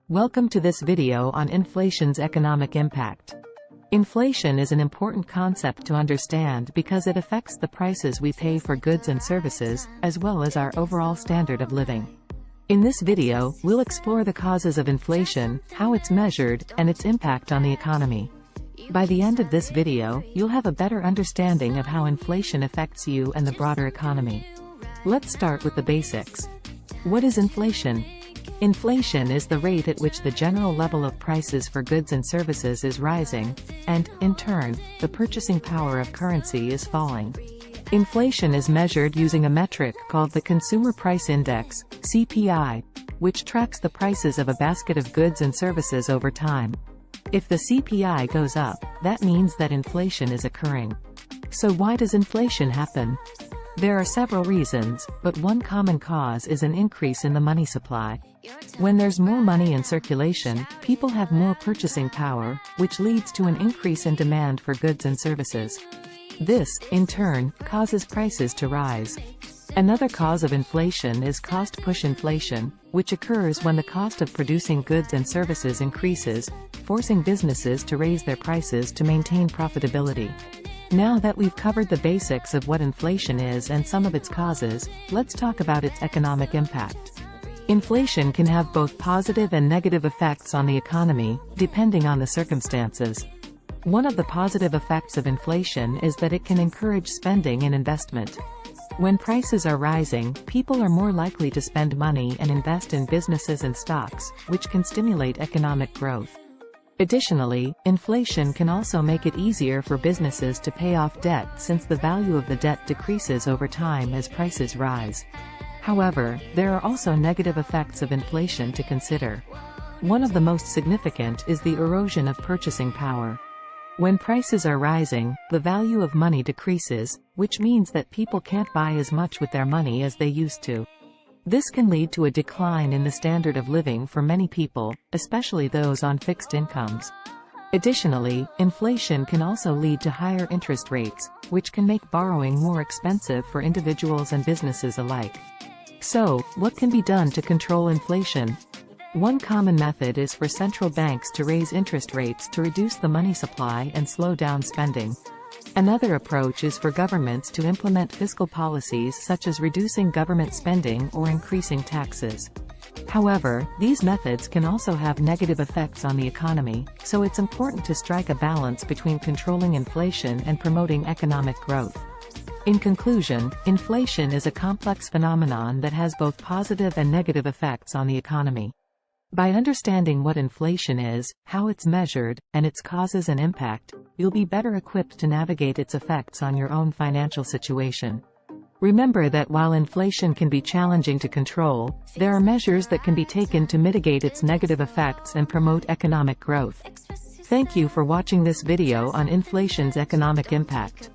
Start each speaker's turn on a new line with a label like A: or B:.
A: Welcome to this video on inflation's economic impact. Inflation is an important concept to understand because it affects the prices we pay for goods and services, as well as our overall standard of living. In this video, we'll explore the causes of inflation, how it's measured, and its impact on the economy. By the end of this video, you'll have a better understanding of how inflation affects you and the broader economy. Let's start with the basics. What is inflation? Inflation is the rate at which the general level of prices for goods and services is rising, and, in turn, the purchasing power of currency is falling. Inflation is measured using a metric called the Consumer Price Index, CPI, which tracks the prices of a basket of goods and services over time. If the CPI goes up, that means that inflation is occurring. So why does inflation happen? There are several reasons, but one common cause is an increase in the money supply. When there's more money in circulation, people have more purchasing power, which leads to an increase in demand for goods and services. This, in turn, causes prices to rise. Another cause of inflation is cost-push inflation, which occurs when the cost of producing goods and services increases, forcing businesses to raise their prices to maintain profitability. Now that we've covered the basics of what inflation is and some of its causes, let's talk about its economic impact. Inflation can have both positive and negative effects on the economy, depending on the circumstances. One of the positive effects of inflation is that it can encourage spending and investment. When prices are rising, people are more likely to spend money and invest in businesses and stocks, which can stimulate economic growth. Additionally, inflation can also make it easier for businesses to pay off debt since the value of the debt decreases over time as prices rise. However, there are also negative effects of inflation to consider. One of the most significant is the erosion of purchasing power. When prices are rising, the value of money decreases, which means that people can't buy as much with their money as they used to. This can lead to a decline in the standard of living for many people, especially those on fixed incomes. Additionally, inflation can also lead to higher interest rates, which can make borrowing more expensive for individuals and businesses alike. So, what can be done to control inflation? One common method is for central banks to raise interest rates to reduce the money supply and slow down spending. Another approach is for governments to implement fiscal policies such as reducing government spending or increasing taxes. However, these methods can also have negative effects on the economy, so it's important to strike a balance between controlling inflation and promoting economic growth. In conclusion, inflation is a complex phenomenon that has both positive and negative effects on the economy. By understanding what inflation is, how it's measured, and its causes and impact, you'll be better equipped to navigate its effects on your own financial situation. Remember that while inflation can be challenging to control, there are measures that can be taken to mitigate its negative effects and promote economic growth. Thank you for watching this video on inflation's economic impact.